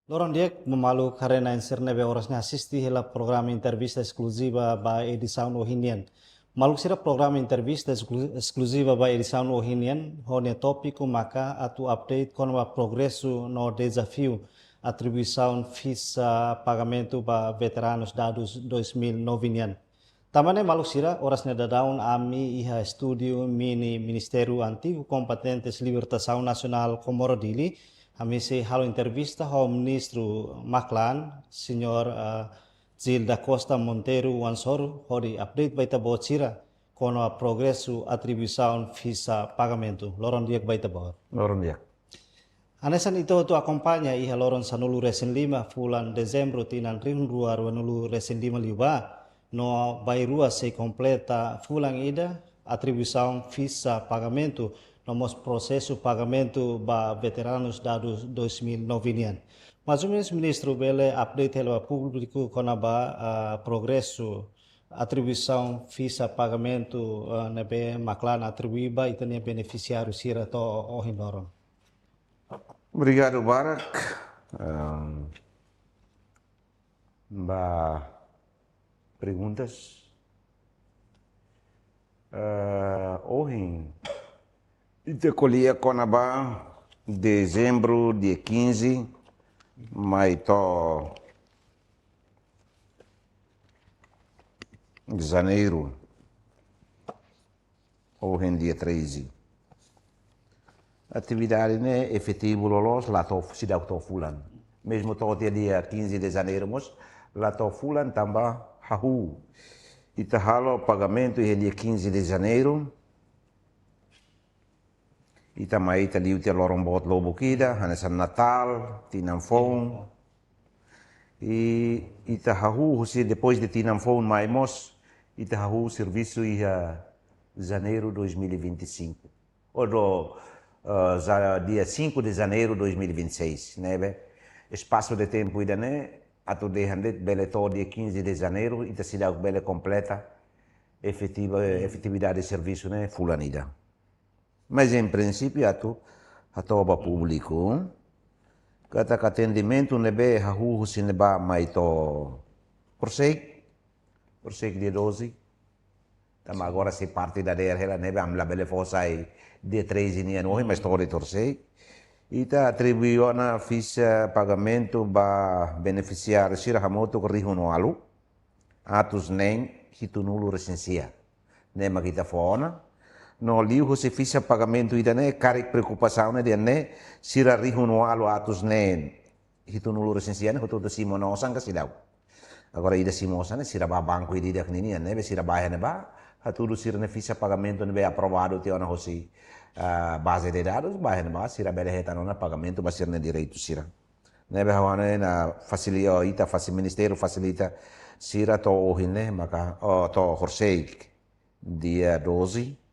Lorong dia memalu karena inserne be orasnya asisti hela program entrevista exclusiva ba edição ohinian. Maluk sira program entrevista exclusiva ba edição ohinian, hone tópico maka atu update com o progresso no desafio atribuição FISA pagamento ba veteranos dados 2009. Tamane maluk sira orasnya dadaun ami iha studio mini Ministério Antigo Competentes Libertação Nacional Comoro Dili. Kami se halo entrevista ao ministro Maclan, senhor Gil da Costa Monteiro Wansoro, hori update baita bocira com o progresso atribuição FISA pagamento. Loron dia baita bor. Loron dia. Anesan itu tu acompanha iha loron sanulu resen 5 bulan dezembro tinan rinrua wanulu resen 5 liba no bairua se completa fulan ida atribuição FISA pagamento nomos processo pagamento ba veteranos dados 2009. Mais ou menos, ministro, bele update ao público com a progresso atribuição FISA pagamento nebe Maclan atribuíba e também beneficiário sira to ohindoron. Obrigado, Barak. Perguntas? Ohin. Ite colhia Conabá, dezembro, dia 15, mas de janeiro, ou em dia 13. Atividade né, efetivo lolos, lá estou cidade estou fulano. Mesmo estou até dia 15 de janeiro, mas lá estou fulano também, hahu. Ite halo pagamento é dia 15 de janeiro. Ita mai ita liu tia lorong bot lobo kida, hanesan Natal, tinam phone. E ita hahu se depois de tinam phone mai mos, ita hahu serviço ia janeiro 2025. Ou dia 5 de janeiro 2026, né? Espaço de tempo ida né, ato de handet bele to dia 15 de janeiro, ita cidade bele completa, efetividade de serviço né, fulanida. Mas em princípio a toba público kata atendimento nebe hahu sineba mai to prosek dia 12 tama agora se parte da der nebe amla bele fosai dia 13 ni ano mas to torsei ita atribuiu na ficha pagamento ba beneficiário sira hamoto corrijo no alu atus nem hitunulu recensia nema kita fona no liu se ficha pagamento ida né carek preocupação né né sira rihu no alo atus né hitu nulu resensia né hoto simo no sanga sidau agora ida simo sana sira ba banco ida knini né be sira ba né ba hatu sira né ficha pagamento né be aprovado te ona hosi base de dados ba né ba sira be reta no pagamento ba sira né direito sira né be hawana na facilita ita ministério facilita sira to ohine maka to horsei dia 12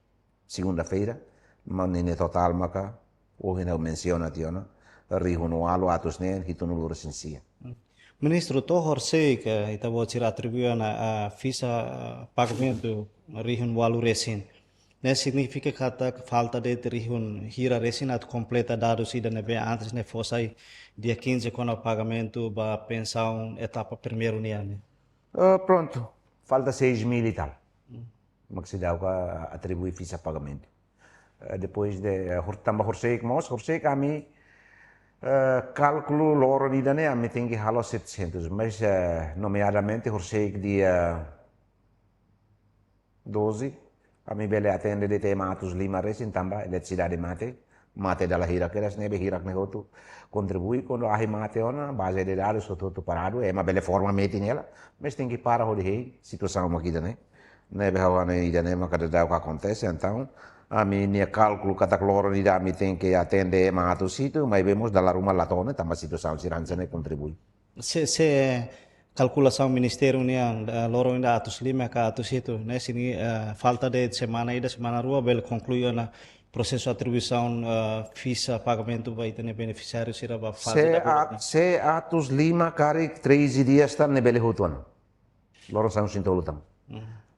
segunda-feira, manine total maka, hoje não menciona tiona, riho no alo atos ne, hito no recensia. Ministro, to horsei que ita bocira atribuiu na FISA pagamento riho no alo recin. Né significa que falta de riho hira recin at completa dados ida nebe antes ne fossai dia 15 com o pagamento ba pensão etapa primeiro né. Pronto, falta 6.000 e tal. Magsidaw ka atribui FISA pagamento. Depois de tambah horsei kami cálculo loro di dane ami tinggi halo 700, mas nomeadamente horsei dia 12 kami bele atende de tema atus 5 resin tambah eletricidade mate dalla hirak eras nebe hirak nehotu contribui quando ahi mate ona base de dados soto parado ma bele forma meti nela, mas tinggi para hodi hei situação makida né. Nebe hawane ida ne maka da o que acontece então a minha cálculo kata cloro ni da mi tem que atende ma atu situ mas vemos dalla ruma latone tamba situação siranza ne contribui se calculação ministério niang lorong da atus 5 ka atus itu né sini falta de semana rua bel concluiu na processo atribuição FISA pagamento vai ter beneficiário sira ba fase se atus 5 kari 13 dias tan ne bele hutuan loro são sintolutam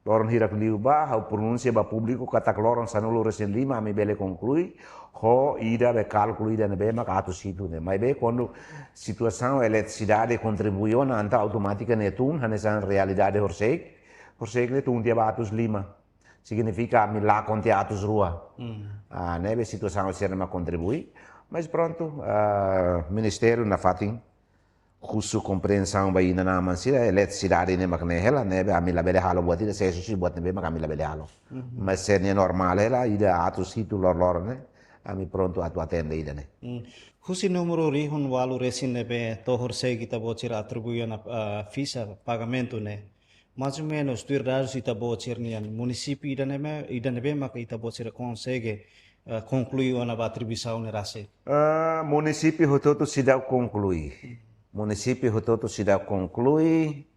Loron hirak liu ba, hau pronuncia ba público katak loron sanulu resin lima, mi bele conclui, ho ida be cálculo ida nebe mak atus situ ne. Mas be quando situação eletricidade contribuiu na anta automática netun, hanesan realidade horsek le tun dia ba atus lima. Significa mi lá conte atus rua. Nebe situação ser ma contribui, mas pronto, ministério na fatin khusu compreensão ba ina naman sila eletricidade ne maknehela nebe amila bele halo buat ida saya susi buat nebe makamila bele halo. Mas sernya normal hela ida atus situ lor ne ami pronto atu atende ida ne. Husi número rihun walu resin nebe tohor sei kita bocir atribuian visa pagamento ne. Mais ou menos tu irás ita bocir nian município ida nebe maka ita bocir consegue concluir uma atribuição ne rase. Município hototo sidau conclui. Município hototo sidau conclui.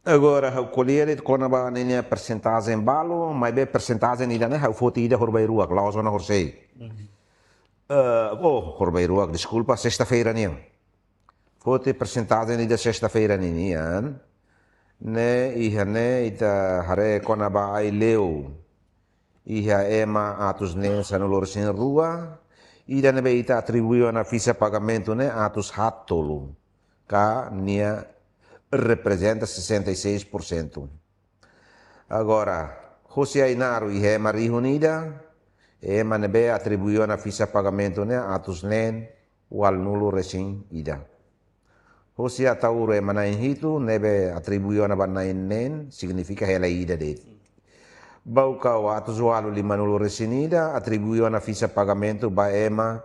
Agora o colher quando ba nenia percentagem balo, mas be percentagem ida ne hau foti ida horbai ruak, laos ona horsei. Horbai ruak, desculpa, sexta-feira nian. Foti percentagem ida sexta-feira nian. Ne ihane ita hare kona ba ai leu iha ema atus ne sanulor sin rua ida ne be ita atribuiu na visa pagamento ne atus hatolu ka nia representa 66%. Agora José Ainaru iha ema rihunida ema ne be atribuiu na visa pagamento ne atus nen wal nulo resin ida. José atauro ema na hitu nebe atribuiu na banain nen significa hela ida de. Bau kau atus walu lima nulu resinida atribuiu na visa pagamento ba ema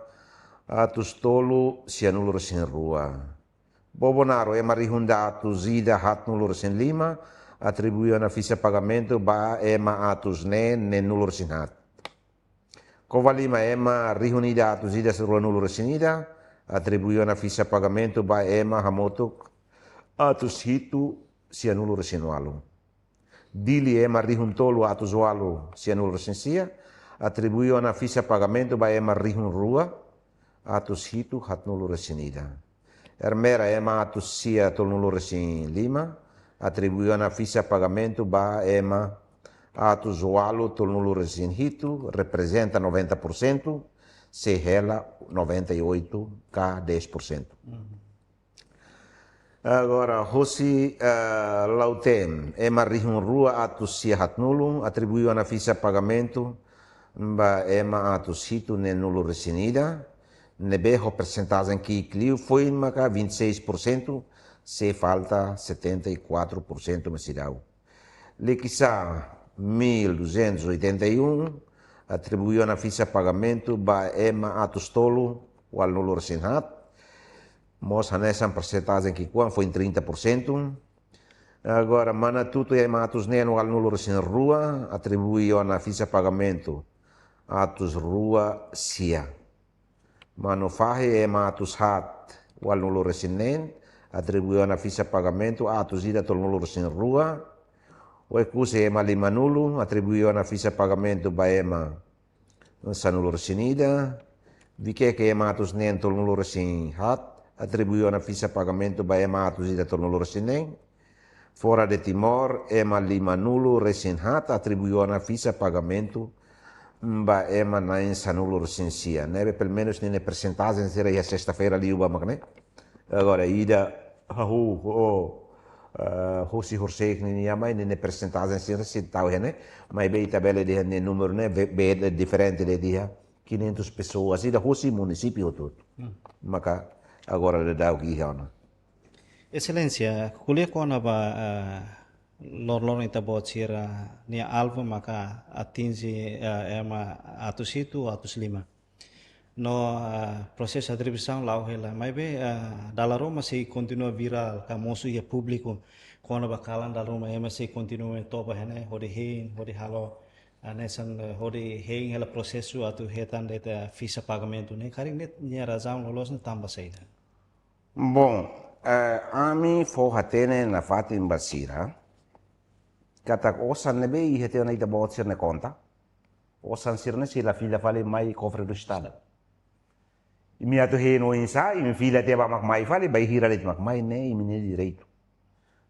atus tolu sia nulu resin rua. Bobonaro ema rihunda atus ida hat nulu resin lima atribuiu na visa pagamento ba ema atus nen nulu resin hat. Kovalima ema rihunida atus ida serua nulu resinida atribuiu na visa pagamento ba ema hamotuk atus hitu sia nulu resin walu. Dili ema rihun tolu atus walu sia nulu resin sia atribuiu na visa pagamento ba ema rihun rua atus hitu hat nulu resin ida. Ermera ema atus sia tolu nulu resin lima atribuiu na visa pagamento ba ema atus walu tolu nulu resin hitu representa 90%. Se rela 98 k 10%. Agora, Rosi Lautem, ema rihun rua atus sia hat nulu, atribuiu na visa pagamento, ba ema atus hitu ne nulu resinida, ne beho percentagem que clio foi maka 26%, se falta 74% mesidau. Lequisa 1281, atribuiu na visa pagamento ba ema atus tolu wal nulu resin hat. Mos hanesan percentagem que kuan foi em 30%. Agora mana tutu ema atus nen wal nulu resin rua atribuiu na visa pagamento atus rua sia. Mano fahe ema atus hat wal nulu resin nen atribuiu na visa pagamento atus ida tolu nulu resin rua. O ecuse ema lima nulu atribuiu na visa pagamento ba ema sanulu resinida. Vike que ema atus nen tolu nulu resin hat atribuiu na visa pagamento ba ema atus ida tolu nulu resin nen. Fora de Timor ema lima nulu resin hat atribuiu na visa pagamento ba ema nain sanulu resin sia. Nebe pelo menos nene percentagem será a sexta-feira ali uba makne. Agora ida Hosi horsek ni yamai nene percentagem se tau hene, mas bem tabela de ne número né bem diferente de dia 500 pessoas ida Hosi município todo. Maka agora de dau que hana. Excelência, kuliah ko na ba lor ita bocir ni alvo maka atinge ema atus itu atus lima. No proses atribuição lá hela, mas bem dalaro masih continua viral, kamosu ya público quando bakalan dalaro masih continua toba hene, hodi hein, hodi halo, nesan hodi hein hela processo atu hetan deta visa pagamento ne, karing net nya razão lolos ne tamba saída. Bom, ami forratene na fatin basira, kata osan nebe ihete na ita bocir ne conta, osan sirne si la fila fale mai cofre do estado. Imi atu he no insa, imi fila te ba makmai fale, bai hira le makmai ne imi ne direito.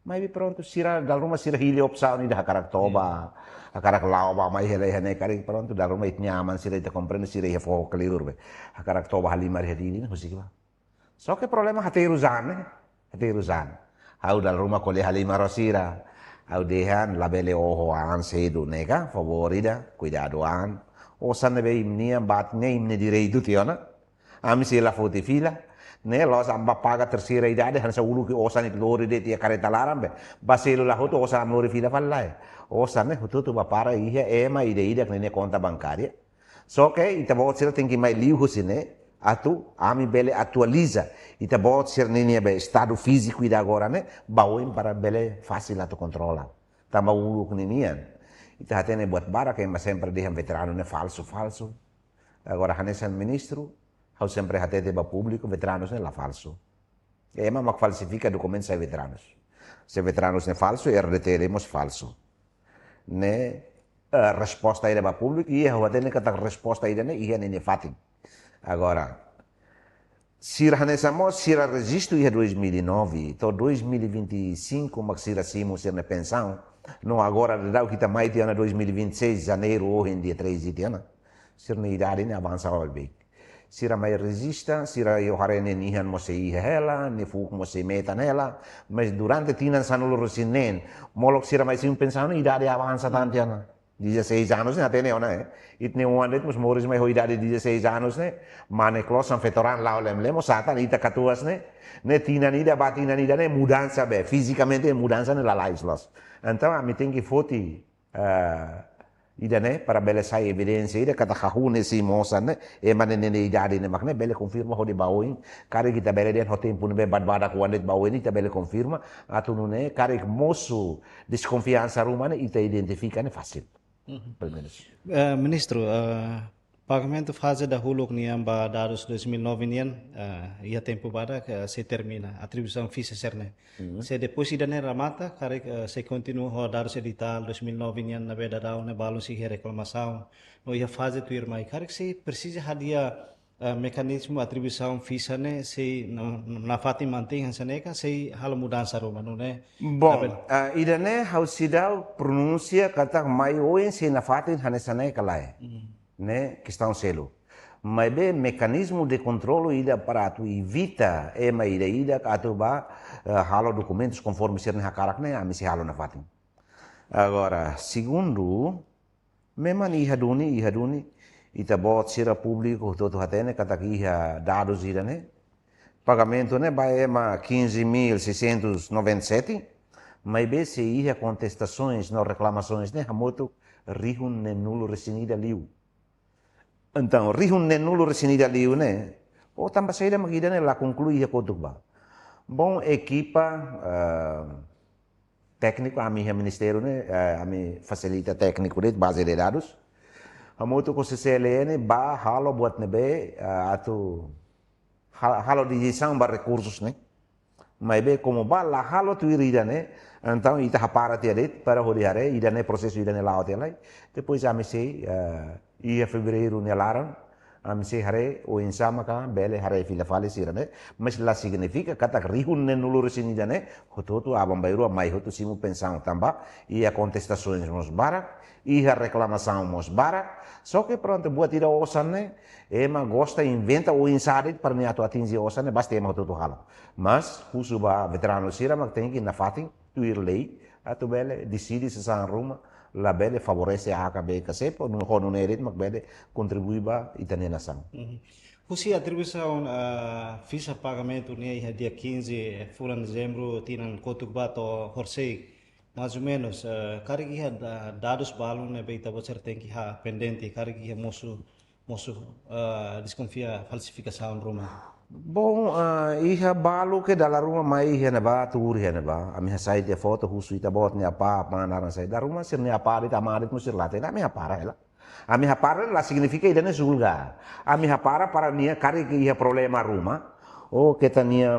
Mas pronto, sira dal rumah sira hili opsao ni dah karak toba, karak lauba mai hele hene karik pronto dal rumah it nyaman sira ita comprende sira ia fo kelirur be. Karak toba halimar hedini husi kiba. So que problema hatiru zan. Hau dal rumah kole halimar sira. Hau dehan labele oho an sedu nega favorida, cuidado an. Osan nebe imnia bat ne imne direitu tiona. Ami sila foti fila. Ne los amba paga terceira idade hansa ulu ki osan it lori de tia kareta larambe baselo la hoto osan lori fila fallai osan ne hoto tu para ihe ema ide ne conta bancaria so que ita bot sira tem que mai liu husine atu ami bele atualiza ita bot sir ne be estado físico ida agora ne bauin para bele fácil atu controla tamba ulu kunian ita hatene buat bara que mas sempre de veterano ne falso agora hanesan ministro hau sempre hatete ba público veteranos ne la falso. Ema mak falsifica documentos ai veteranos. Se veteranos ne falso, RDT falso. Ne resposta ida ba público e hau hatene kata resposta ida ne ia ne fatin. Agora, sira hanesamo sira registro ia 2009, to 2025 mak sira simo sir ne pensão. No agora dau kita mai tiana 2026 janeiro ou em dia 3 tiana. Sir ne idade ne avança ao bem. Sira mai resista, sira io harene nihan mo se iha hela, ne fuk mo se meta nela, mas durante tinan sanul resinen, molok sira mai sim pensando idade avança tantiana. 16 anos ne atene ona itne uandet mos moris mai ho idade 16 anos ne, mane klosan fetoran laulem lemo satan ita katuas ne tinan ida batinan ida ne mudança be, fisicamente mudança ne la laislos. Então a mi tem que foti ida ne para bele sai evidência ida kata khahune si mosan ne e manene ne idade ne makne bele confirma ho de bawin kare kita bele den ho tempo ne be bad kuandet bawin ita bele confirma atunu ne kare moço desconfiança rumane ita identifica ne fácil. Pelo menos. Ministro, pagamento fase da huluk nian ba dados 2009 nian ia tempo bada se termina atribuição fixa serne. Se depois ida ne ramata kare se continua ho dados edital 2009 nian na beda dau ne balon si reclamação no ia fase tu irmai kare se precisa hadia mecanismo atribuição fixa ne se na fati mantém hansaneca se hal mudança roma no ne. Bom, ida ne hausidau pronuncia kata mai oen se na fati hanesaneca lai. Ne questão selo. Mas bem mecanismo de controle ida para tu evita ema ida atu ba halo documentos conforme ser na karak ne ami se halo na fatin. Agora, segundo, memang ihaduni ita bot sira público todo hatene kata iha dados ida ne. Pagamento ne ba ema 15.697, mas bem se iha contestações no reclamações ne hamoto rihun ne nulo resinida liu. Então, rihun ne nulo resinida liu ne, o tambah saída magida ne la conclui ia kotuk ba. Bom, equipa técnico, a minha ministério ne, a minha facilita técnico de base de dados. Hamoto ko sa CLN ba halo buat nebe atu halo digitação ba recursos ne. Mas bem, como ba la halo tu irida ne, então ita hapara tiadet para horiare, ida ne processo ida ne lao telai. Depois a misi ia fevereiro ne laran, a misi hare o insama ka bele hare fila fale sirane, mas la significa kata rihun ne nulo resinida ne, hototo abambairu mai hoto simu pensão tamba, ia contestações mos barak, ia reclamação mos barak, só que pronto, buat ida osan ne, ema gosta inventa o insarit para ne atu atingir osan ne, basta ema hototo halo. Mas, husuba veterano sira, mas tem que na fatin, tu ir lei, atu bele decide se san ruma, la bele favorece a AKB kasepo, no hono nerit, mas bele contribui ba itane nação. Husi atribuição ficha pagamento ne dia 15 fulan dezembro tinan kotuk bato horsei mais ou menos karigi dados balon ne beita bocer tem que ha pendente karigi moço desconfia falsificação ruma. Bom, iha balu ke dalam rumah mai iha na ba tur iha na ba. Ami hasai dia foto husu ita bot ni apa naran sai. Dalam rumah sir ni apa ita marit musir late. Ami hapara ela. Ami hapara la significa ida ne zulga. Ami hapara para nia kari ke iha problema rumah. Oh kita nia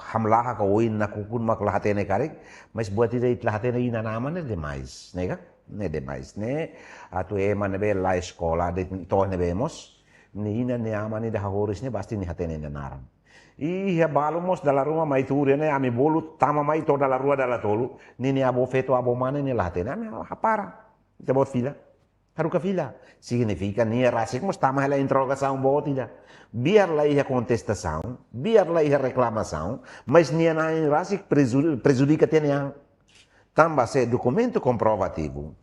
hamlah ka oin na kukun mak lahatene kari. Mas buat ida it lahatene ina nama ne demais, nega? Ne demais ne. Atu ema ne be la escola de toh ne bemos. Ni ina ne amani dah horis ne basti ni hatene ne naram. E balamos da rua mai turia né, ami bolu tama mai toda la rua da tolu, nini abo feto abo mana ni late, ami hapara, kita bot fila, haruka fila, significa ni rasik mas tama ela interrogação boa tidak, biarlah ia contestação, biarlah ia reclamação, mas ni na rasik prejudica teniang, tambah se documento comprovativo.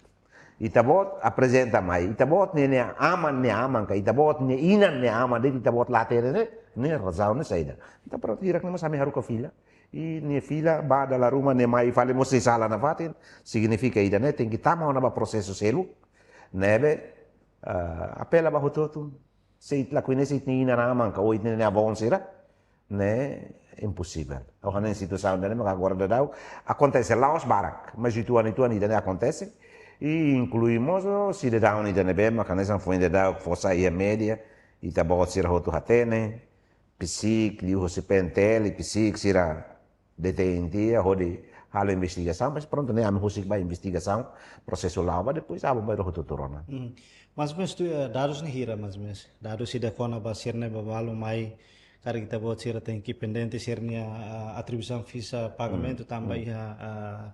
Itabot apresenta mai, itabot ni aman ka, itabot ni inan ni aman, di itabot later ne razão ne saída. Então pronto, hirak na masami haruka fila. E ni fila ba da rumah ne mai fale mo se sala na fatin, significa ida ne tem que tama na ba processo selu. Nebe apela ba hototu. Se itla kuine se ni inan aman ka o itne ne avon sira, ne impossível. O na situação ne magagora dau, acontece lá os barak, mas itu ida ne acontece. E incluímos o cidadão de Nebema, que nessa foi de dar força aí a média, e tá bom ser roto hatene, psic, liu se pentel, psic será detentia, rode halo investigação, mas pronto, né, a mim husik ba investigação, processo lá, mas depois abo ba roto torona. Mas tu dados ni hira mas dados sida kona ba sirne ba balu mai cara kita buat sira tem que pendente sirnya atribuição visa pagamento também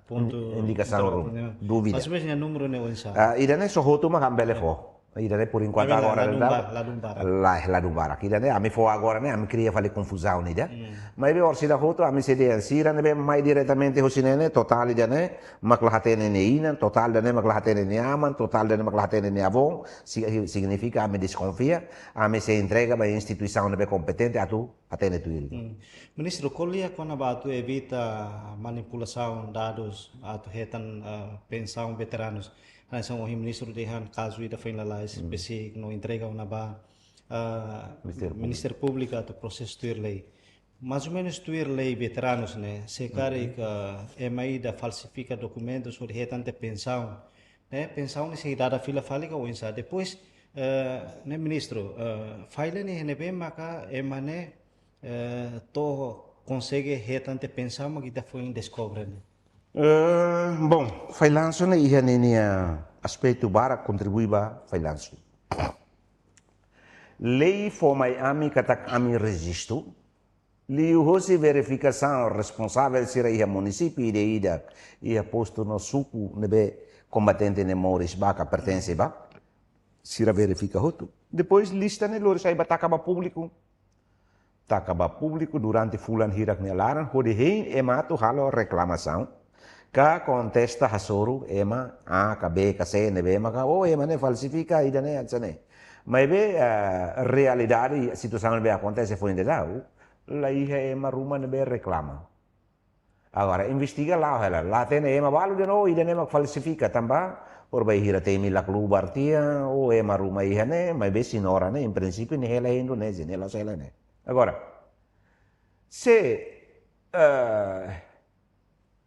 ponto indicação dúvida. Mas mesmo número ne onsa. Idane so hoto ma cambele fo. Idane por enquanto agora la dumbara. Idane a me fo agora né, a me cria fale confusão nida. Mas be orsi da hoto a me se de sira ne be mai diretamente hosinene total idane maklahatene ne ina, total dane maklahatene ne aman, total dane maklahatene ne avon, significa a me desconfia, a me se entrega ba instituição ne be competente a tu atene tu il. Ministro, kolia kona ba tu evita manipulação dados atau hetan pensão veteranos. São o ministro dehan caso ida foi lá específico no entrega uma ba Ministério Público atau processo tuir lei. Mais ou menos tuir lei veteranos né, se cara que mai da falsifica documentos sobre hetan de pensão, né, pensão ne se dada fila falica ou insa depois né ministro file ne ne bem maka emane to consegue hetan de pensão mas que foi descobre. Bom, freelance ne ia nini aspecto bara contribui ba freelance. Lei for mai ami katak ami registro. Liu hosi verificação responsável sira ia município ide ida ia posto no suku nebe combatente ne moris baka pertence ba. Sira verifica hotu. Depois lista ne lor sai bataka público. Takaba público durante fulan hirak ne laran hode hein emato halo reclamação. Ka contesta hasoro ema a ka b ka c ne b ma ka o ema ne falsifica ida ne atsane mas be realidade a situação be acontece foi ainda lá ia ema ruma ne be reclama agora investiga lá tem ema balu de no ida ne ma falsifica tamba por vai hira temi la club artia o ema ruma ia ne mas be sinora ne em princípio ne ela é indonésia ne la sela ne agora se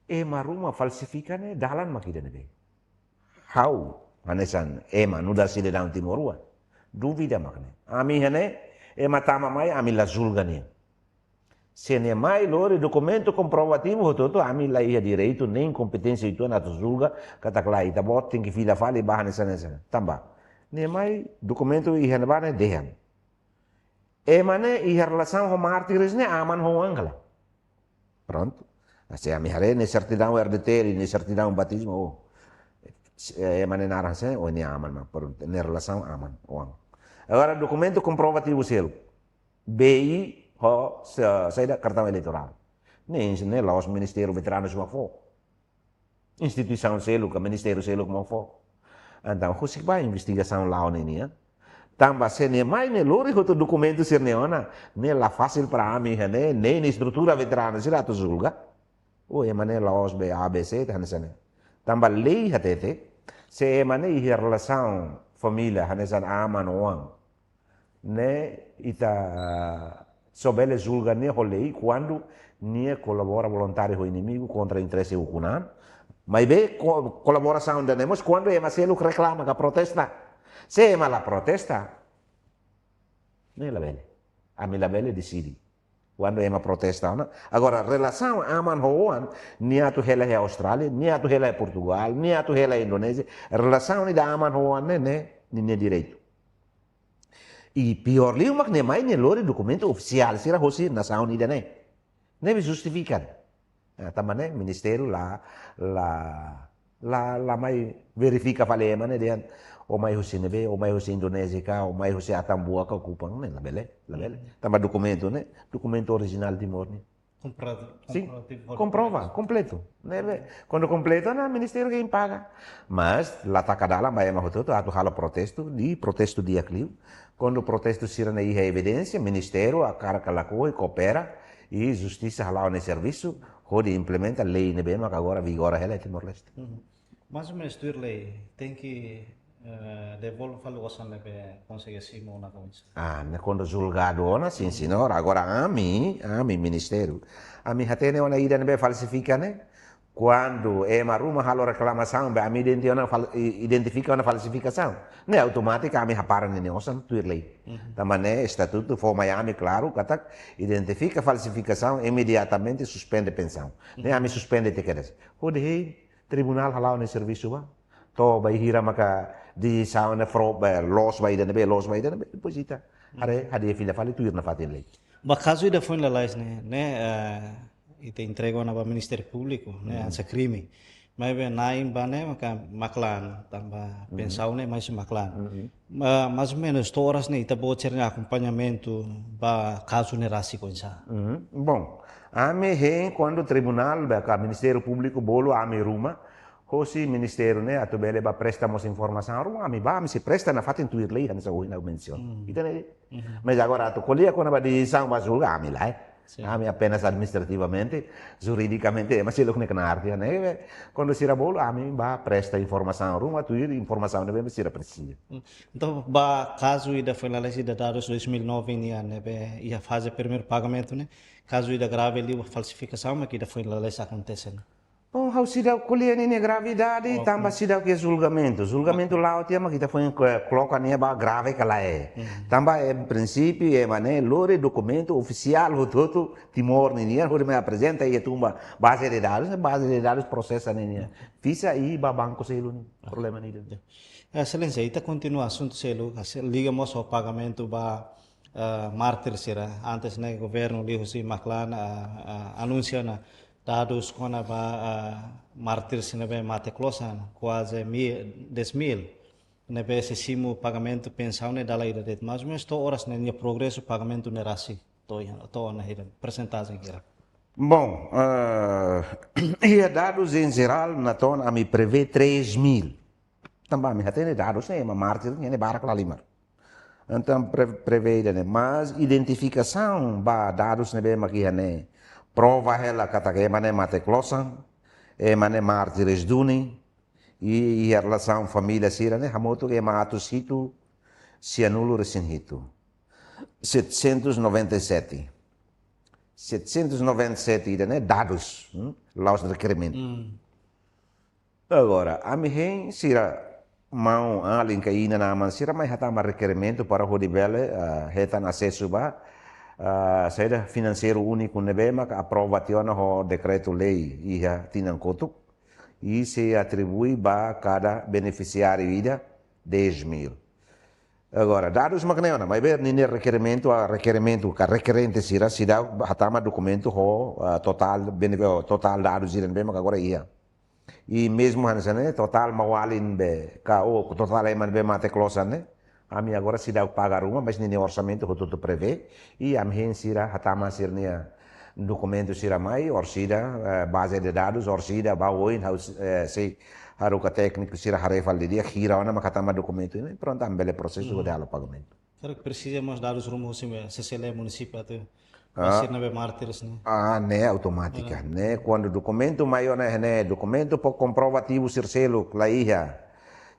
ema ruma falsifica ne dalan makida ne how hanesan ema nuda sile daun timorua duvida makne ami hane ema tama mai ami la zulgani se ne mai lore documento comprovativo toto ami la ia direito nem competência itu na zulga kata klai ta bot tem que fila fale bahane sanesa tamba ne mai documento i hanbane dehan ema ne i relação com mártires ne aman ho angla pronto. Se a minha ne certidão hereditária, ne certidão batismo, oh, é maneira narração ou nem aman, mas por ne relação aman, oh. Agora documento comprovativo selo, BI, ho, saída cartão eleitoral, nem lá os ministérios veteranos como for, instituição selo, que ministério selo como for, então o que vai investigação lá onde nem também se nem mais nem lori outro documento ser neona, nem lá fácil para mim, nem estrutura veterana será tu julga. O emane laos be ABC hanesane tamba lei hatete se emane i relação família hanesan aman oang ne ita sobele julga ne holei quando nie colabora voluntário ho inimigo contra interesse ukunan mas be colaboração danemos quando ema selo reclama ka protesta se ema la protesta ne la bele a me la bele decidi quando é uma protesta, não? Agora, relação a Manhoan, nem a tu hela é Austrália, nem a tu hela é Portugal, nem a tu hela é Indonésia, relação da Manhoan nem é direito. E pior liu mak ne mai ne lori documento oficial sira hosi nação unida ne. Ne justifican. Tamane ministério lá mai verifica fale mane dian o mai hosi nebe o mai hosi Indonésia ka o mai hosi Atambua ka kupang ne la bele. Tamba documento original Timor ni. Sim, comprova, completo. Quando completo, o Ministério quem paga. Mas, lá está cada lá, mas é mais tudo, há protesto dia clio. Quando o protesto se na evidência, Ministério, a cara que lá coopera e Justiça lá no serviço, onde implementa a lei, né, bem, mas agora vigora ela é Timor-Leste. Mais ou menos, tu tem que devolver a locação para conseguir se na coisa. Quando julgado, sim, senhor. Agora, a mim, Ministério, a mim, até não é ida, né, falsifica, né? Quando é uma reclamação, a mim identifica uma falsificação. Não é automática, a mim repara na negócio, tu lei. Também, né, estatuto, for Miami, claro, que identifica a falsificação, imediatamente suspende a pensão. Né, a mim suspende te queres. Pode tribunal halal no serviço, ba? To vai hira maka di sauna fro los vai dana depois ita hade filha fale tu ir na fatin lei. Mas caso ida foi na lei e te entregou na Ministério Público, né, essa crime. Mas bem naim bane maka maklan tamba pensão né mais maklan. Mais ou menos horas né ita bocer né acompanhamento ba caso né rasi coisa. Bom, a me quando o tribunal o Ministério Público bolo a me ruma Hosi Ministério, né, atu bele ba prestamos informação, ami se presta na fatin tuir lei, nessa na menção. Então, mas agora atu colia quando ba di sang ba julga ami lá, ami apenas administrativamente, juridicamente, mas ele que na arte, né, quando se bolo ami ba presta informação, ruma tuir informação ne be se precisa. Então, ba caso ida foi na lei de dados 2009 né, ia fazer primeiro pagamento, né? Caso ida grave ali falsificação, mas que ida foi na lei acontecendo. Bom, how sidaw kuliah ni gravidade, tambah sidaw que julgamento. Julgamento lá o tema kita foi coloca ni ba grave kala Tambah em princípio é mané lore documento oficial o todo Timor ni ni hore me apresenta e tumba base de dados processa ni. Fisa e ba banco selo ni. Problema ni. Excelência, ita continua assunto selo, ligamos ao pagamento ba mártir será antes né governo liho si Maclan anuncia na dados quando a martir se nebe mate closan quase 10.000 nebe simo pagamento pensão ne dala ida det mas menos horas ne progresso pagamento ne rasi to na ida percentagem que era. Bom, e dados em geral na ton a me prevê 3.000. Também me tem dados né, mas martir ne barak lá limar. Então prevê né, mas identificação ba dados nebe makia né prova ela kata que mané mate closan, mané mártires duni, e a relação família sira né, hamoto que mato situ, se anulo resinhito. 797. 797 né, dados, lá os requerimentos. Agora, a mim sira mau alin kaina naman sira may hatama requerimento para hodibele hetan acesso ba saída financeiro único nebema que aprovaciona o decreto-lei e a tinancoto e se atribui a cada beneficiário ida 10.000. Agora, dados magneona, mas ver nem requerimento que requerente será se dá hatama documento o total dados irem bem agora ia. E mesmo né, total mawalin be ka o total eman be mate closan né. A mim agora se dá pagar uma, mas nem orçamento que tudo prevê e a mim será hatama sernia documento será mais orsida base de dados orsida baoin sei haruka técnico será harefal de dia gira ona makatama documento e pronto ambele processo de alo pagamento. Claro que precisamos dados rumo se sele município até ser na mártires né. Né automática, né quando documento maior né documento por comprovativo ser selo lá ia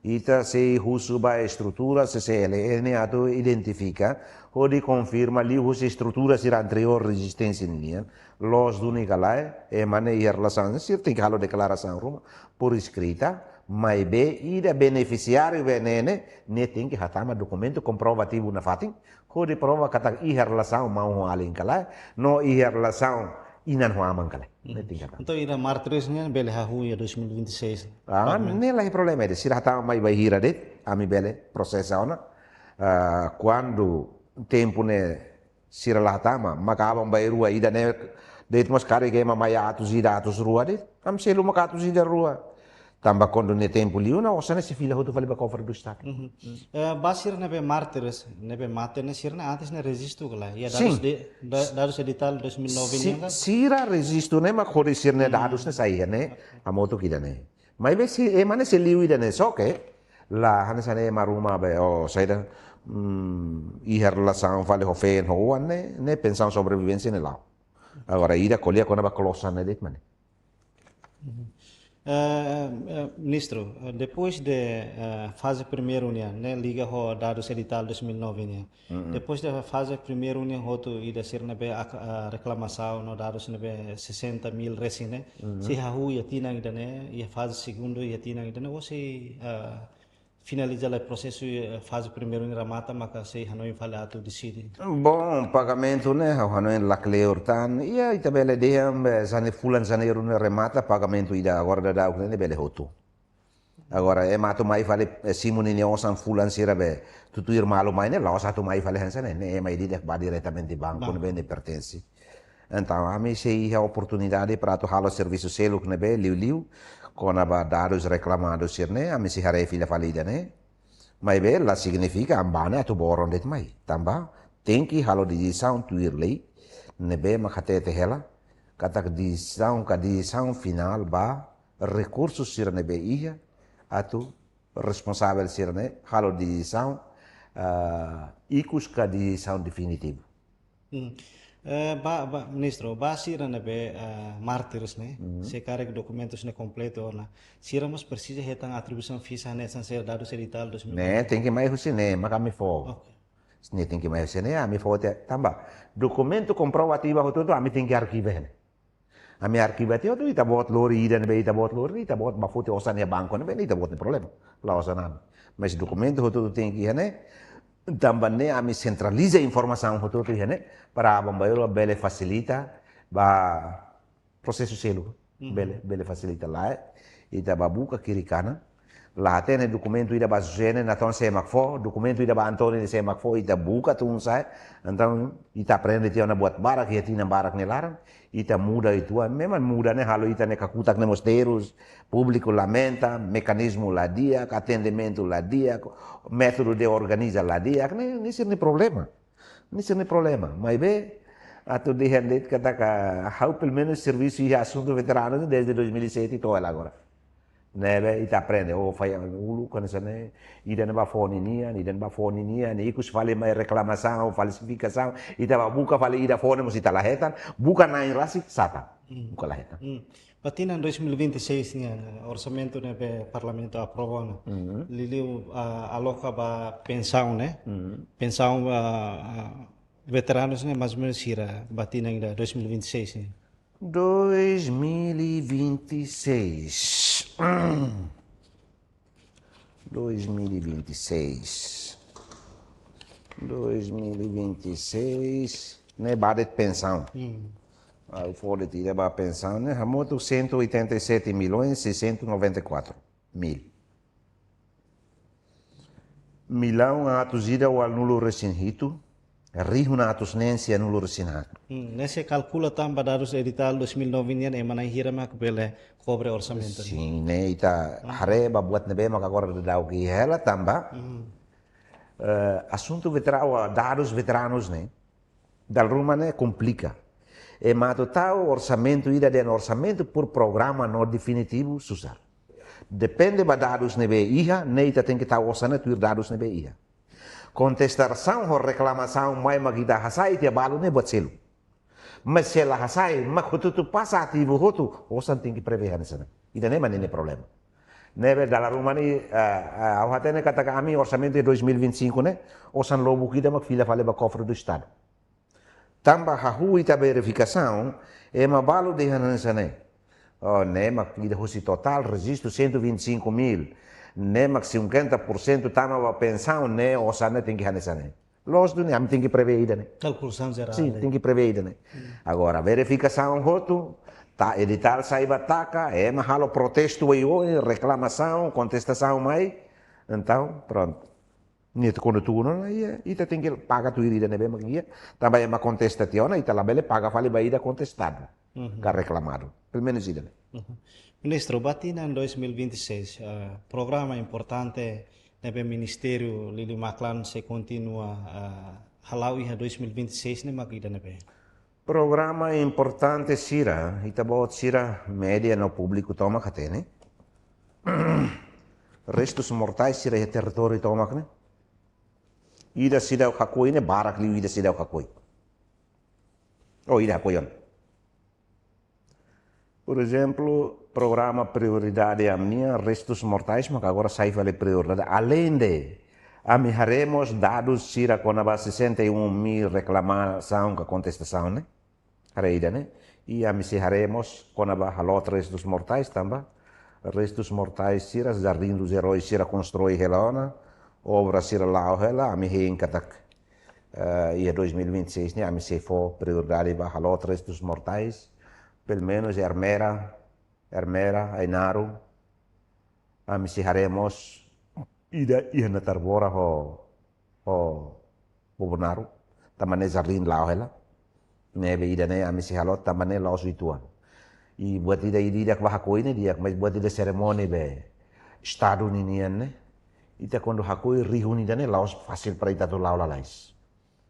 ita se husuba estrutura CCLN atau identifica onde confirma li hus estrutura sira anterior resistência nian los dunica lá emane a relação sir tem halo declaração ruma por escrita mas be ida beneficiário venene ne tem que hatama documento comprovativo na fatin onde prova kata a relação mau alin kala no a relação inan huaman kala. Então ira mártires né bele hahu ya 2026. Nem lá é problema de sira hatama mai bahira det ami bele processa ona quando tempo né sira lá tama macabam vai rua ida né deit mas cara que mamãe atos rua de am selo macatos ida rua tamba quando ne tempo liu na osana se fila hotu vale ba cover do estado Basir nebe martires, nebe mater sir na antes ne resisto gala. Ya sim darus edital 2009 si, nga. sira resisto né mas kore sir ne dados ne saia né a moto kita né mas be si mana se liu ida né só que lá hana sana maruma be saida e a relação vale o fé no né pensar sobrevivência né lá agora ida colher quando vai colocar né det mane Ministro, depois de fase primeira união, né, liga ho dados edital 2009 né. Depois da fase primeira união hotu ida ser nebe a reclamação no dados nebe 60.000 resi né. Se hahu ia tina ida né, ia fase segunda ia tina ida né, você finaliza o processo fase primeiro união ramata maka se hanoi falado decide. bom pagamento né hano en lakle urtan ia ita bele deham zane fulan janeiro ne remata pagamento ida agora da ne bele hotu agora mato mai fale simone ne osan fulan sira be tutu ir malo mai ne la satu mai fale hansa ne mai di ba diretamente banco ne bene pertence então a mim se a oportunidade para tu halo serviço selo ne be liu com aba dados reclamados sir ne a mim se hare fila falida ne mas bem, lá significa ambana tu boron det mai. Tamba, tem que halo di decisão tu ir lei, nebe makate te hela, kata decisão final ba recursos sira nebe ia, atu responsável sira ne halo di decisão ikus ka decisão definitivo. Ministro, basir nebe martires né, se carrega documentos ne completo na. Siramos precisa retan atribuição fisa né san ser dados edital 2009. Ne, tem que mais né, makami fo. Ne tem que mais né, ami fo te tamba. Documento comprovativo ho tudo ami tem que arquivar né. Ami arquivar te ita bot lori ida ne ita bot lori ita bot mafote osan ya banco ne ita bot ne problema. La osanan. Mas documento ho tudo tem que né. Também a me centraliza a informação né, para a bombeiro bele facilita ba processo selo bele facilita lá e da babuca kirikana lá tem documento ida ba gene na ton se makfo documento ida ba Antônio se makfo ida buka tun sai então ita aprende te na buat barak ya tina barak ne larang ita muda itu memang muda ne halo ita ne kakutak ne mosteiros público lamenta mecanismo lá dia atendimento lá dia método de organizar lá dia nem sirne problema mas bem atau de hendet kata ka hau pelo menos serviço e assunto veterano desde 2007 e toda agora nebe ita aprende o fai ulu quando se ne ida ne ba fone nia ne ikus fale mai reclamação falsificação ita ba buka fale ida fone mos ita lahetan buka na rasi sata buka lahetan Patina em 2026 orçamento né parlamento aprovou liliu aloca ba pensão né pensão veteranos né mais ou menos ira batina ainda 2026 né 2026 né badet pensão o fora de tirar a pensão né hamoto 187 milhões 694 mil milão atos ida o nulo resinhito rihu na atos nense nulo resinhito nesse calcula também dados edital 2009 nian emana hira mak bele cobre orçamento sim né ita hareba buat nebe maka agora de dau que ela tamba assunto veterano dados veteranos né dal ruma né complica e mato tal orçamento ida de orçamento por programa no definitivo susar depende ba dados nebe iha neita tem que estar orçamento dados nebe iha contestação ou reclamação mai magida hasai te balo ne buat selo mas se la hasai makutu passa ativo hotu orçamento tem que prever nessa ida nem manene problema nebe dalam rumah ni awatene kata kami orçamento de 2025 né orçan lobo kita mak fila fale ba cofre do estado tambah hahu ita verificação é uma balo de hanança né oh né mak ida hosi total registro 125 mil né mak 50% tama pensão né orçana tem que hanança né los do né tem que prever ida né calculação geral sim tem que prever ida né agora verificação hotu tá edital saiba taca é mahalo protesto e reclamação contestação mai então pronto Nito quando tu não ia, ita tem que pagar tu irida nebe magia, também uma contestação, ita labele paga fali ba ida contestado, ka reclamado. Pelo menos ida. Ministro, batina em 2026, programa importante nebe Ministério Lili Maclan se continua halau iha 2026 ne makida nebe. Programa importante sira, ita bot sira média no público toma katene. Restos mortais sira e território toma kene. Ida sida o hakoi ne barak liu ida sida o hakoi. Oh, ida hakoion. Por exemplo, programa prioridade a minha, restos mortais, mas agora sai vale prioridade. Além de, amiharemos dados sira com a 61.000 reclamação com contestação, né? Reida, né? E amiharemos com a halot restos mortais também. Restos mortais sira, jardim dos heróis sira constrói helona, obra sira lá o hela, amihem katak. E 2026, né? Amihe for prioridade para halot restos mortais. Pelo menos Hermera, Ainaro, amiharemos ida na tarbora ho Bobonaro, tamane jardim lá o hela. Nebe ida ne amihalot tamane laos ritual. E buat ida hakoi ne dia, mas buat ida seremoni be estado ninian ne. Ita quando hakoi rihuni ne laos fácil para ita do laula lais.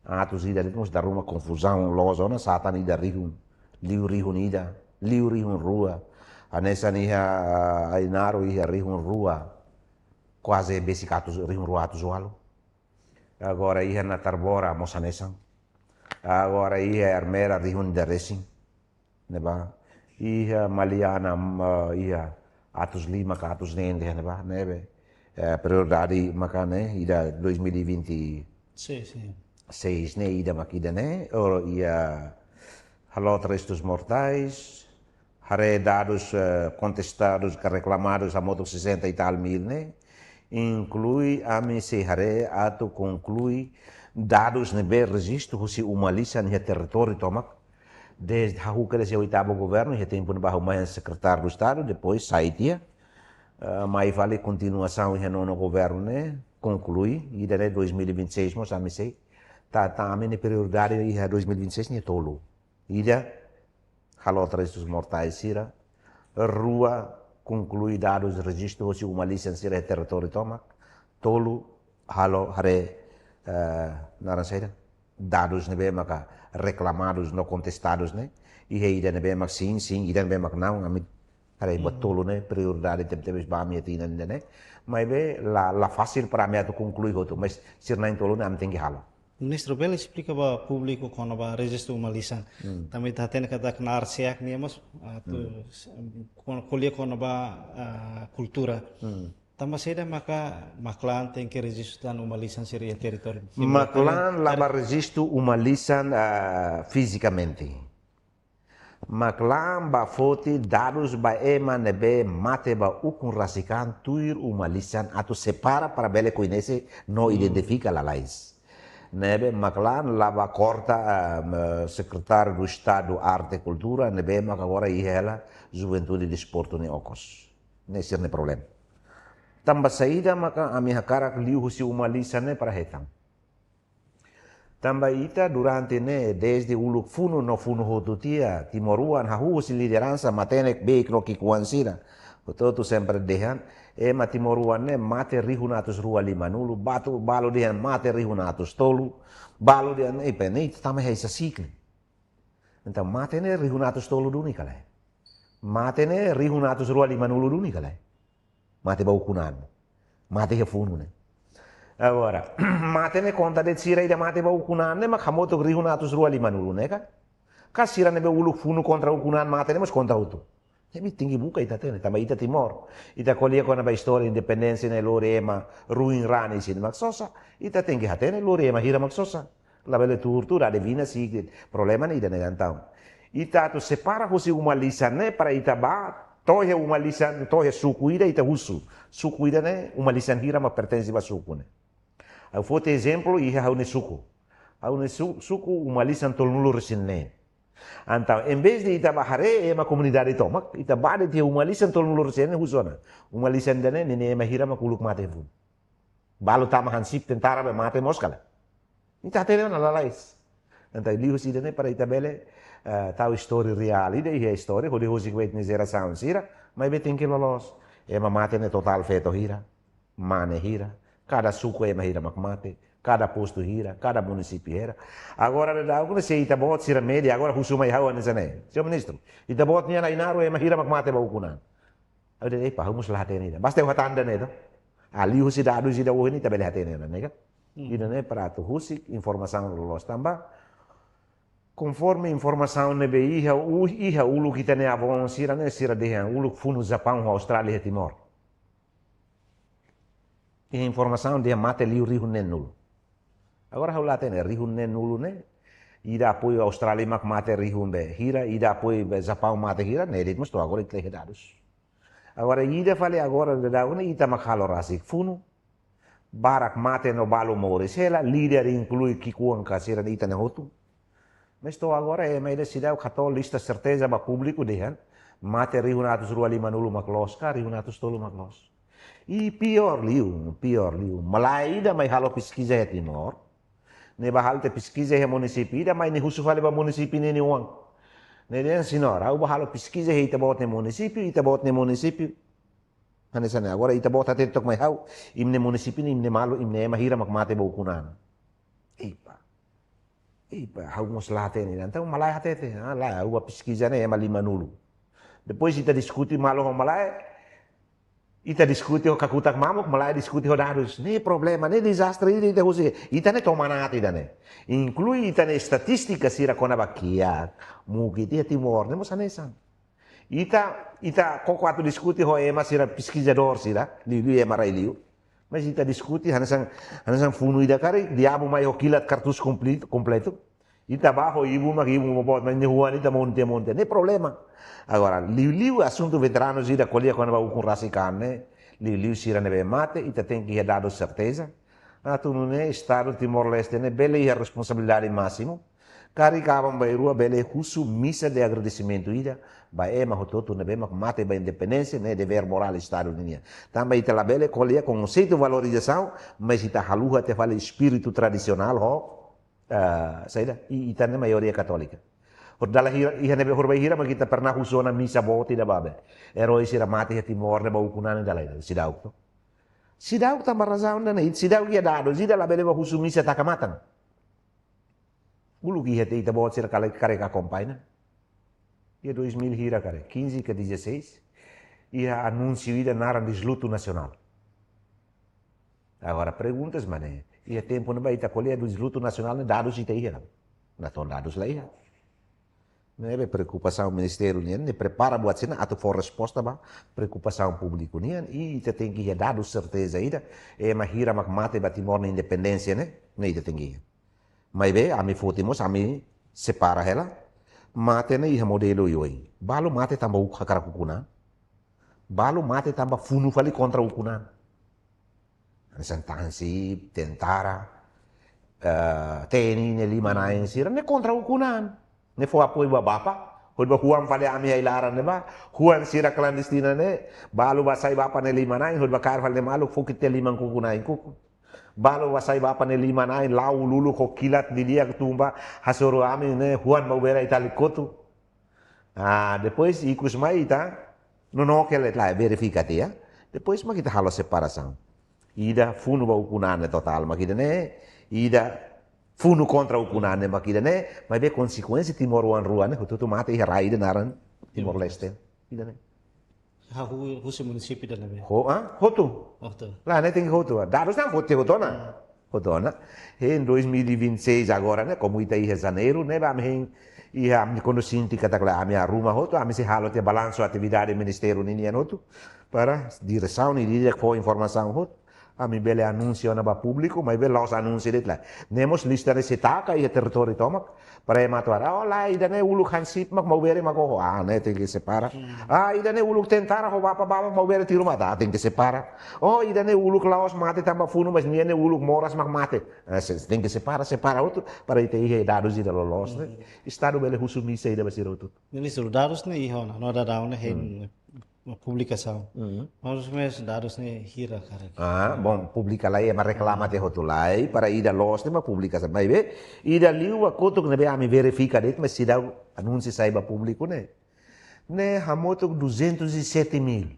Atos ida nos dar uma confusão laos ona satan ida rihun. Liu rihun ida, liu rihun rua. Anessa niha ainaro iha rihun rua. Quase besicatos rihun rua atos walo. Agora iha na tarbora mosanesang. Agora ia Hermera rihun da racing, neba. Ia Maliana ia atos lima ka atos nende, neba, nebe. Prioridade makane ida 2026 ne ida makida ne, or ia halot restos mortais, hare dados contestados, reclamados a modo 60 e tal mil ne, inclui a se hare ato conclui dados nebe registro se uma lista no território tomac desde a que eles oitavo governo já tem por baixo mais secretário do estado depois sai dia mas vale continuação em nono governo né conclui e desde 2026 mas a sei tá a minha prioridade em 2026 nem tolo ida halot restos mortais sira rua conclui dados registro se uma lista no território tomac tolo halo hare naranjeira dados nebe maka reclamados no contestados né e ida nebe mak sim ida nebe mak não ami hari betul né prioridade tem ba mi tina né mas be la fácil para mim to concluir goto mas sirna tolo né am tem que halo. Ministro, bel explica ba público quando ba registro uma lisan. Também tá tendo que dar knar siak ni mas kuliah quando ba cultura. Tambah seda maka Maclan tem que registrar uma licença seria território. Maclan lava registro uma licença fisicamente. Maclan ba foti dados ba ema nebe mate ba ukun rasikan tuir uma licença atau separa para bele conhece no identifica la lais. Nebe Maclan lava corta secretário do Estado Arte e Cultura nebe maka agora ihela Juventude e Desporto ne okos. Nesse é o problema. Tambah saída maka ami hakarak liu husi uma lisa ne para hetang. Tambah ita durante ne desde uluk funu no funu hotutia timoruan hahu si liderança matenek beik no kikuan sira. Betul sempre dehan timoruan ne mate rihunatus rua lima nulu batu balu dehan mate rihunatus tolu balu dehan pene tama hei sa sikli. Então mate ne rihunatus tolu duni kalai. Mate ne rihunatus rua lima nulu duni kalai. Mate ba ukunan, mate he funu ne. Agora, mate ne conta de sira ida mate ba ukunan ne mak hamoto rihunatus rua lima nulu ne ka. Ka sira ne be uluk funu contra ukunan mate ne mas conta utu. Tapi tinggi buka ita tene, tambah ita timor. Ita kolia kona ba história independência ne lorema ruin rani sin mak sosa. Ita tinggi hatene lorema hira mak sosa. La belle tortura divina sigit. Problema ne ida ne gantau. Ita tu separa husi uma lisa ne para ita ba tohe uma lisan, tohe suku ida ita husu. Suku ida ne, uma lisan hira ma pertence ba suku ne. Au fote exemplo, iha haune suku. Haune suku, uma lisan tolnulu resin ne. Então, em vez de ita bahare ema comunidade tomak, ita bade te uma lisan tolnulu resin ne husona. Uma lisan dane, nene ema hira ma kuluk mate fun. Balu tama hansip tentara be mate moskala. Ita tene na lalais. Anta liu si dene para itabele tau story real ide ia story ho de hosi kwet ni zera sound sira, mai be tinki lolos. E ma mate ne total feto hira. Mane hira. Cada suco e ma hira mate. Cada posto hira, cada município hira. Agora, alguma se itabot sira média, agora husuma e hawa nesane. Senhor ministro, itabot niya na inaro e ma hira mate ba ukunan. Ada epa humus lahat ini. Basta yung hatanda na ito. Ali husi dadu si dawo ini tabel hatene na nega. Ida ne prato husik informação lolos tamba. Conforme informação ne be iha ulu kita ne avon sira ne sira dehan ulu funu Japão Austrália e Timor. E informação de mate liu rihu ne nulu. Agora hau latene rihu ne nulu ne. Ida apoio Austrália mak mate rihu be hira, ida apoio Japão mate hira, ne dit mas to agora itle dados. Agora, ida fale agora de dauna ita makhalorasik funu. Barak mate no balo mores. Ela líder inclui kikuang kasira ita na hotu. Mas to agora é mais decidau katol lista certeza ba público dehan. Mate rihunatus rua lima nulu makloska, rihunatus tolu maklos. E pior liu. Malai ida mai halo pesquisa é Timor. Ne bahalte pesquisa é município ida mai ne husu fale ba município ne uang. Neden senhora, o bahalo pesquisa e itabot ne município. Hanesane agora itabot até tok mai hau, imne município imne malo imne mahira makmate ba ukunan. Ipa, hau mos late ni. Então malai hatete, lá o pesquisa ne lima nulu. Depois ita discute malo com malai. Ita discute o kakutak mamuk, malai discute o dados. Ne problema, ne desastre ita usi. Ita ne tomanati dane. Inclui ita ne estatística sira kona bakia. Mugiti Timor, ne mos anesan. Ita kokwatu discute ho ema sira pesquisador sira, liu ema railiu. Mas ita discute hanasan funu ida kari, diabo mai ho kilat kartus completo. Ita bajo ibu mabot, mas ne huan ita monte. Ne problema. Agora, liu assunto veteranos ida colher quando vai com raça e carne, liu sira ne mate, ita tem que dar certeza. Tu não é Estado Timor-Leste, ne bele a responsabilidade máximo. Kari kawan bai rua bele husu missa de agradecimento ida, bai ema hototo ne bema mate ba independência, ne dever moral Estado unia. Também ita la bele colher conceito de valorização, mas ita haluha te fala espírito tradicional ho, saída, e ita ne maioria católica. Hordala iha nebe horbai hira magita pernah husona misa boti da babe. Eroi sira mati hati morne bau kunan dalai sidauk to. Sidauk ta marazau na it sidauk ia dado zida la bele husu misa takamatan. Ulu ki hati ita bot sira kare ka compaina. Ia 2000 hira kare 15 ke 16 ia anúncio ida naran de luto nacional. Agora perguntas mané, ia tempo na baita colher do luto nacional ne dados ita ia. Na ton dados lá ia. Não é preocupação do Ministério nian, ne prepara buat sina atau for resposta ba preocupação público nian e ita tem que dar certeza ida e mahira mak mate ba Timor na independência né, ne ita tem que. Mas be ami fotimos ami separa ela mate ne iha modelo yoi. Balu mate tamba ukakara kukuna. Balu mate tamba funu fali contra ukuna. Santansi, tentara, TNI ne lima nain sira ne contra ukunan. Ne fo apoio ba bapa, hod ba huam fale ami ay laran ne ba, huam sira clandestina ne, balu basay bapa ne lima nain, hod ba kar fale malu fo kite limang kukunain kuku. Balu basay bapa ne lima nain, lau lulu ko kilat di dia ketumba, hasoro ami ne huam ba ubera italikotu. Depois ikus mai ita, no que lá verificate ya. Depois ma kita halo separação. Ida funu ba ukunan ne total ma kita ne, ida funu contra ukunan ne makida ne, mas be consequência Timor wan ruan ne, hutu mate ia raide naran Timor Leste. Ida ne. Husu município da nebe. Hotu. Hotu. Lá ne tem hotu. Dados não hotona. Hotona. Em 2026 agora ne, como ita ia janeiro, ne ba me ia me conhecinte katakla a minha ruma hotu, a me se halo te balanço atividade ministério ninian hotu para direção e direito for informação hotu. Ami bele anúncio na ba público, mas bele los anúncio det lá. Nemos lista de setaka e território tomak para ematuar. Lá ida ne uluk hansip mak mau bere mako. Ne tem que separa. Ida ne uluk tentara ho bapa mau bere tiro mata, tem que separa. Ida ne uluk laos mate tamba funu, mas ne uluk moras mak mate. Tem que separa outro para ite ihe dados ida lolos ne. Estado bele husumi se ida basiro outro. Ministro dados ne ihona, no da daun hen uma publicação. Mas os dados ne hira cara. Bom, publica lá e mas reclama te rotulai para ir a los de uma publicação. Mas vê, ir ali o acordo que me verifica det, mas se dá anúncio saiba público né. Né, hamoto 207.000.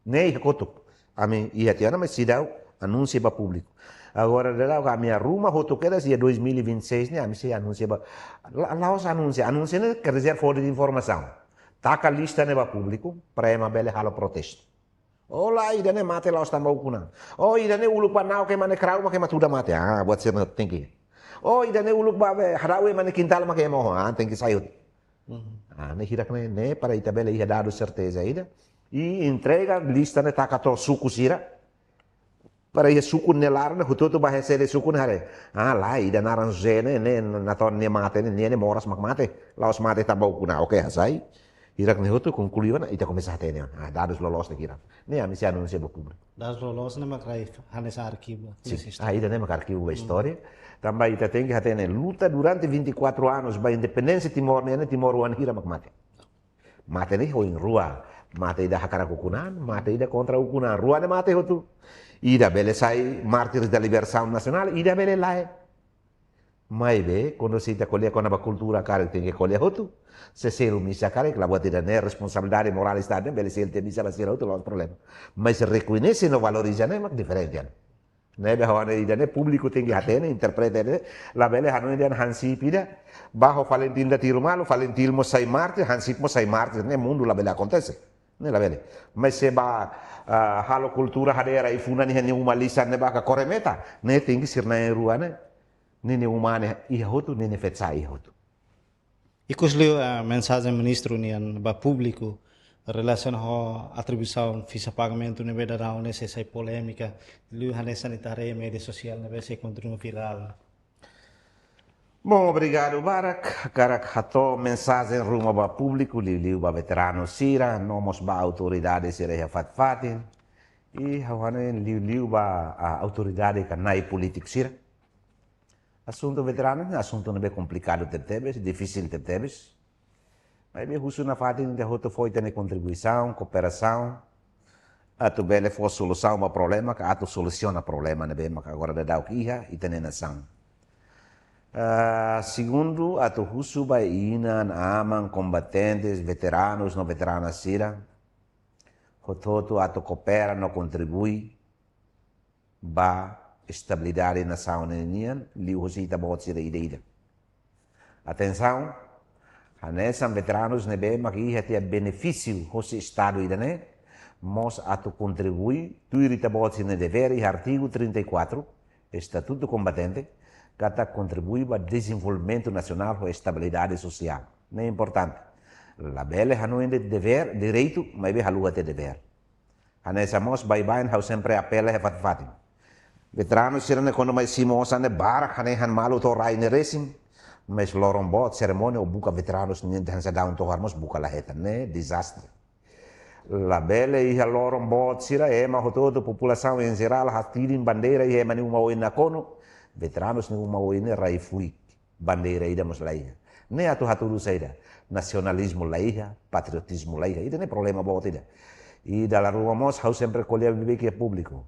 Né, acordo. A mim ia ter mas se dá anúncio para público. Agora, a minha ruma, rotoqueira, dia 2026, né? A minha anúncio para. Lá os anúncios, né? Quer dizer, fora de informação. Taca a lista, né? Para público, para uma bela hala protesto. Olá, ida né? Mate lá os também não. Oh, ida né? Ulu para não, que mane crau, mas que matuda mate. Ah, pode ser, tem que ir. Oh, ida né? Ulu para harawe, mane quintal, mas que morro. Ah, tem que sair. Ah, né? Hira, né? Para ita bela, ia dado certeza ainda. E entrega a lista, né? Taca to suco sira. Para ia suku nelar na hutu tu bahasa de suku hare lá ida naranje ne na ton ne mate ne moras mak mate laos mate tambau kuna oke sai irak ne hutu concluiu na ita começar a ter né dados lolos ne kira ne a misi anúncio do público Dados lolos ne makrai hanes arquivo. ida ne mak arquivo a história também ita tem que ter ne luta durante 24 anos ba independência Timor ne Timor wan hira mak mate mate ne ho in rua mate ida hakara kukunan mate ida contra ukunan rua ne mate hutu ida bele sai mártires da liberação nacional ida bele lá mas ve quando se te colhe com a cultura cara tem que colher outro se ser missa cara que lá bota né responsabilidade moral estado bele se ele tem missa vai ser outro o problema mas se reconhece no valoriza né mas diferente né be hawane ida né público tem que até né interpreta né lá bele hanu ida hansi pida bajo Valentim da Tirumalo Valentim mo sai mártir hansi mo sai mártir né mundo lá bele acontece né lá bele mas se ba halo kultura hadera ifuna ni hani uma lisan ne baka koremeta ne tingi sirna ruane ne umane ihotu ne fetsa ihotu Ikos liu a mensagem ministro nian ba público relação ho atribuição visa pagamento ne beda raone se sai polêmica liu hanes sanitária media social ne se continua viral. Bom, obrigado, Barak. Karak hato mensagem rumo ba público, liu ba veterano sira, nomos ba autoridade sira ya fatfatin, e hawane liu ba autoridade kanai politik sira. Assunto veterano, assunto nebe complicado tebes, difícil tebes. Mas be husu na fatin de hoto foi ter contribuição, cooperação, atu bele for solução ba problema, ka atu soluciona problema nebe mak agora da dau iha e tene nação. Segundo, a Tuhusu by Inan, Aman, combatentes, veteranos, não veteranas Sira. Rototo, a coopera, não contribui. Ba estabilidade na saúde nian, liu hosita bot Sira ideia. Atenção, hanesan veteranos nebe maki hati benefício hosi estado idane, mos a contribui, tu irita bot Sira dever e artigo 34, Estatuto Combatente, que contribui para o desenvolvimento nacional e estabilidade social. Não é importante. A bela não é dever, direito, mas é a ter dever. A nessa mos bye-bye, eu sempre apelo a fatin. Veteranos serão quando mais simos ane bar, han malu to rai ne racing, mas loron bot cerimônia o buka veteranos nem han se down to harmos buka la heta, né? Desastre. La bela e a loron bot sira é ma toda a população em geral hatirin bandeira e é mani uma oi na kono. Veteranos ni uma oine rai fui bandeira ida mos laia ne atu haturu saida nacionalismo laia patriotismo laia ida ne problema bot ida e da la rua mos hau sempre colher vive que é público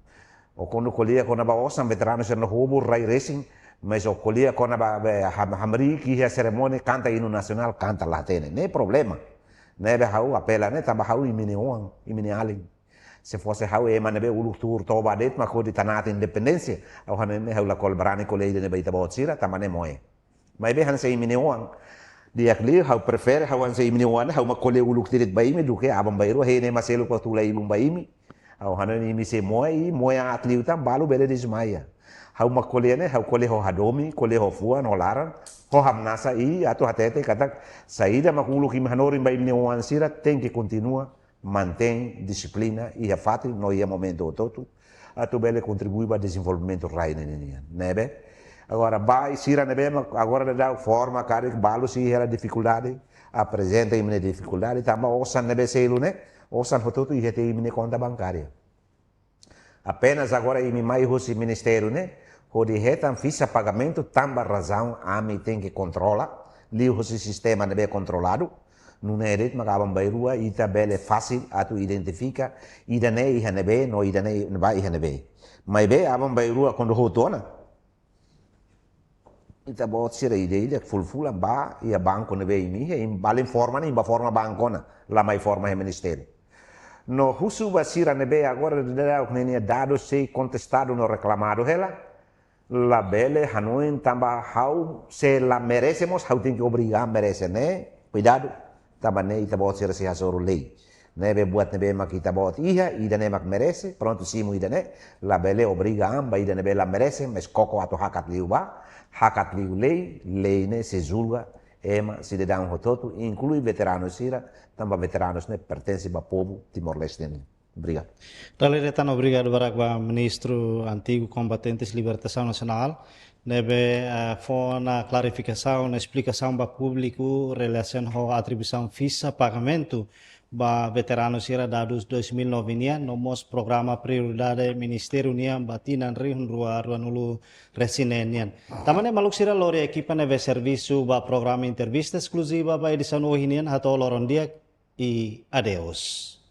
o quando colher com a baosa veteranos no roubo rai racing mas o colher com a hamri que é cerimônia canta hino nacional canta lá tem ne problema ne be hau apela ne tamba hau imini oang imini alin se fosse hau e manabe ulutur to badet ma kodi tanata independência au hanene hau la kolbrani koleide ne baita botsira tamane moe mai be han se imini oang dia kli hau prefere hau han se imini oang hau ma kole uluk tirit baimi duke abam bayro he ne maselu ko tulai lum baimi au hanene imi se moe atliu tam balu bele desmaia hau ma kole ne hau kole ho hadomi kole ho fuan ho laran ho hamnasa i atu hatete katak saída ma uluk im hanorin baimi oang sira tem que continua mantém disciplina e a fato não é momento todo a tu bele contribui para o desenvolvimento raio nebe agora vai sira nebe agora dá forma cara que balo se era dificuldade apresenta imne dificuldade também osan nebe selo né osan hototo e tem imne conta bancária apenas agora imi mai hosi ministério né o de retam ficha pagamento tamba razão a mi tem que controla li hosi sistema nebe controlado Nuna eret makabang bayrua ita bele fácil atu identifica idane ihanebe no idane ba ihanebe. Mai be abang bayrua kondo hotona. Ita bot sira ide full ba ia banco nebe ini e balin forma ni ba forma bancona la mai forma e ministério. No husu ba sira nebe agora de nenia dado se contestado no reclamado hela la bele hanoin tamba how se la merecemos how tem que obrigar merece né cuidado tamba ne ita bot sira se hasoro lei nebe buat nebe mak ita bot iha ida ne mak merece pronto simu ida ne la bele obriga amba ida nebe la merece mas koko ato hakat liu ba hakat liu lei ne se julga ema cidadão rototo inclui veteranos sira tamba veteranos ne pertence ba povo Timor-Leste. Obrigado. Raleretan obrigado barak ministro antigo combatentes libertação nacional. Nebe foi na clarificação, na explicação para público relação à atribuição visa pagamento para veteranos era dados 2009 nia nomos programa prioridade Ministério nia batinan rihun rua nulu resinen nian. Tamane maluk sira lori equipa neve serviço ba programa entrevista exclusiva ba edição hoje nian hato loron dia e adeus.